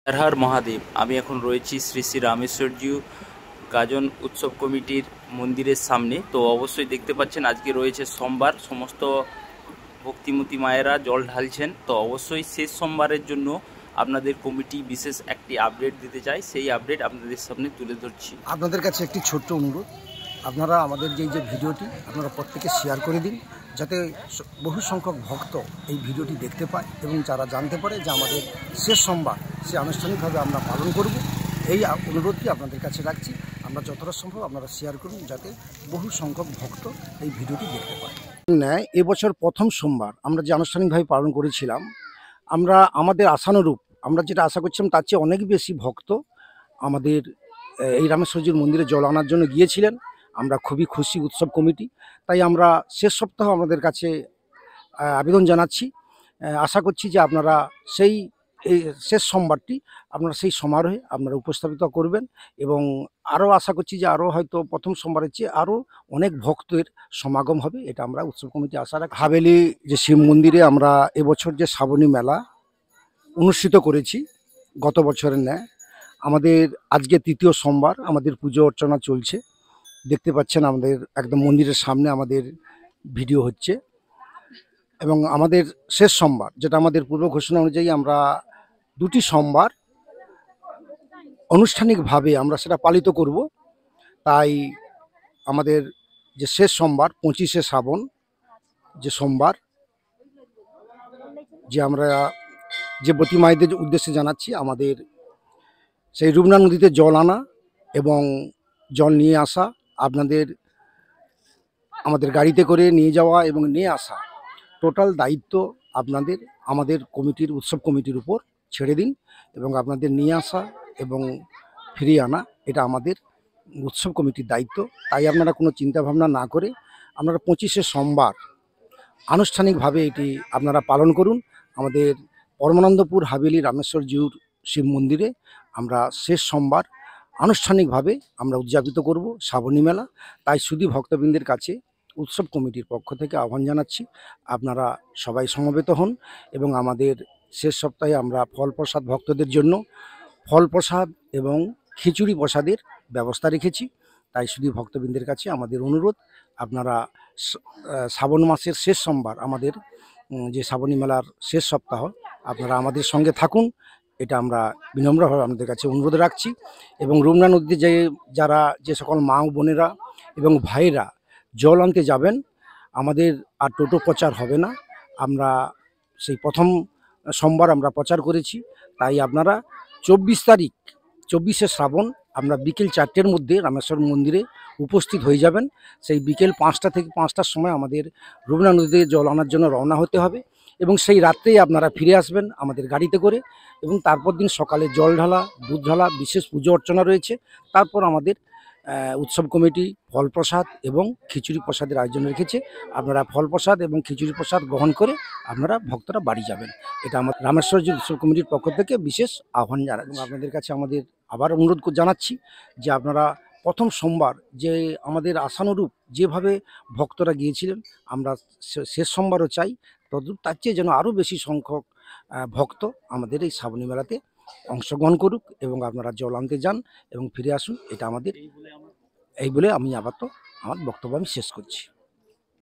হর হর মহাদেব। আমি এখন রয়েছি শ্রী শ্রী রামেশ্বরজিউ গাজন উৎসব কমিটির মন্দিরের সামনে। তো অবশ্যই দেখতে পাচ্ছেন আজকে রয়েছে সোমবার, সমস্ত ভক্তিমতী মায়েরা জল ঢালছেন। তো অবশ্যই শেষ সোমবারের জন্য আপনাদের কমিটি বিশেষ একটি আপডেট দিতে চাই, সেই আপডেট আপনাদের সামনে তুলে ধরছি। আপনাদের কাছে একটি ছোট্ট অনুরোধ, আপনারা আমাদের যে ভিডিওটি আপনারা প্রত্যেকে শেয়ার করে দিন, যাতে বহু সংখ্যক ভক্ত এই ভিডিওটি দেখতে পায় এবং যারা জানতে পারে যে আমাদের শেষ সোমবার সে আনুষ্ঠানিকভাবে আমরা পালন করব। এই অনুরোধটি আপনাদের কাছে রাখছি। আমরা যতটা সম্ভব আপনারা শেয়ার করুন, যাতে বহু সংখ্যক ভক্ত এই ভিডিওটি দেখতে পায়। ন্যায় এবছর প্রথম সোমবার আমরা যে আনুষ্ঠানিকভাবে পালন করেছিলাম, আমরা আমাদের আশানুরূপ আমরা যেটা আশা করছিলাম তার চেয়ে অনেক বেশি ভক্ত আমাদের এই রামেশ্বরজির মন্দিরে জল আনার জন্য গিয়েছিলেন। আমরা খুবই খুশি উৎসব কমিটি। তাই আমরা শেষ সপ্তাহ আমাদের কাছে আবেদন জানাচ্ছি, আশা করছি যে আপনারা এই শেষ সোমবারটি আপনারা সেই সমারোহে আপনারা উপস্থাপিত করবেন এবং আরও আশা করছি যে আরও হয়তো প্রথম সোমবারের চেয়ে আরও অনেক ভক্তের সমাগম হবে। এটা আমরা উৎসব কমিটি আশা রাখি। হাভেলি যে শিব মন্দিরে আমরা এবছর যে শ্রাবণী মেলা অনুষ্ঠিত করেছি গত বছরের ন্যায়, আমাদের আজকে তৃতীয় সোমবার, আমাদের পুজো অর্চনা চলছে। দেখতে পাচ্ছেন আমাদের একদম মন্দিরের সামনে আমাদের ভিডিও হচ্ছে এবং আমাদের শেষ সোমবার, যেটা আমাদের পূর্ব ঘোষণা অনুযায়ী আমরা দুটি সোমবার আনুষ্ঠানিকভাবে আমরা সেটা পালিত করব। তাই আমাদের যে শেষ সোমবার 25শে শ্রাবণ যে সোমবার, যে আমরা যে ব্রতী মায়েদের উদ্দেশ্যে জানাচ্ছি, আমাদের সেই রূপনা নদীতে জল আনা এবং জল নিয়ে আসা, আপনাদের আমাদের গাড়িতে করে নিয়ে যাওয়া এবং নিয়ে আসা টোটাল দায়িত্ব আপনাদের আমাদের কমিটির উৎসব কমিটির উপর ছেড়ে দিন এবং আপনাদের নিয়ে আসা এবং ফিরিয়ে আনা এটা আমাদের উৎসব কমিটির দায়িত্ব। তাই আপনারা কোনো চিন্তাভাবনা না করে আপনারা 25শে সোমবার আনুষ্ঠানিকভাবে এটি আপনারা পালন করুন। আমাদের পরমানন্দপুর হাভেলি রামেশ্বরজিউর শিব মন্দিরে আমরা শেষ সোমবার আনুষ্ঠানিকভাবে আমরা উদযাপিত করব শ্রাবণী মেলা। তাই শুধু ভক্তবৃন্দের কাছে উৎসব কমিটির পক্ষ থেকে আহ্বান জানাচ্ছি, আপনারা সবাই সমবেত হন এবং আমাদের শেষ সপ্তাহে আমরা ফল প্রসাদ ভক্তদের জন্য ফল প্রসাদ এবং খিচুড়ি প্রসাদের ব্যবস্থা রেখেছি। তাই শুধু ভক্তবৃন্দের কাছে আমাদের অনুরোধ, আপনারা শ্রাবণ মাসের শেষ সোমবার আমাদের যে শ্রাবণী মেলার শেষ সপ্তাহ, আপনারা আমাদের সঙ্গে থাকুন, এটা আমরা বিনম্রভাবে আপনাদের কাছে অনুরোধ রাখছি। এবং রূপনা নদীতে যে সকল মা বোনেরা এবং ভাইয়েরা জল আনতে যাবেন, আমাদের আর টোটো প্রচার হবে না। আমরা সেই প্রথম সোমবার আমরা প্রচার করেছি। তাই আপনারা 24শে শ্রাবণ আমরা বিকেল 4টের মধ্যে রামেশ্বর মন্দিরে উপস্থিত হয়ে যাবেন। সেই বিকেল 5টা থেকে 5টার সময় আমাদের রূপনা নদীতে জল আনার জন্য রওনা হতে হবে এবং সেই রাত্রেই আপনারা ফিরে আসবেন আমাদের গাড়িতে করে। এবং তারপর দিন সকালে জল ঢালা, দুধ ঢালা, বিশেষ পুজো অর্চনা রয়েছে। তারপর আমাদের উৎসব কমিটি ফল প্রসাদ এবং খিচুড়ি প্রসাদের আয়োজন রেখেছে। আপনারা ফল প্রসাদ এবং খিচুড়ি প্রসাদ গ্রহণ করে আপনারা ভক্তরা বাড়ি যাবেন। এটা আমার রামেশ্বরজি উৎসব কমিটির পক্ষ থেকে বিশেষ আহ্বান জানাই এবং আপনাদের কাছে আমাদের আবার অনুরোধ জানাচ্ছি যে আপনারা প্রথম সোমবার যে আমাদের আশানুরূপ যেভাবে ভক্তরা গিয়েছিলেন, আমরা শেষ সোমবারও চাই তদ্রূপ তার চেয়ে যেন আরও বেশি সংখ্যক ভক্ত আমাদের এই শ্রাবণী মেলাতে অংশগ্রহণ করুক এবং আপনারা জল আনতে যান এবং ফিরে আসুন। এটা আমাদের এই বলে আমি আপাতত আমার বক্তব্য শেষ করছি।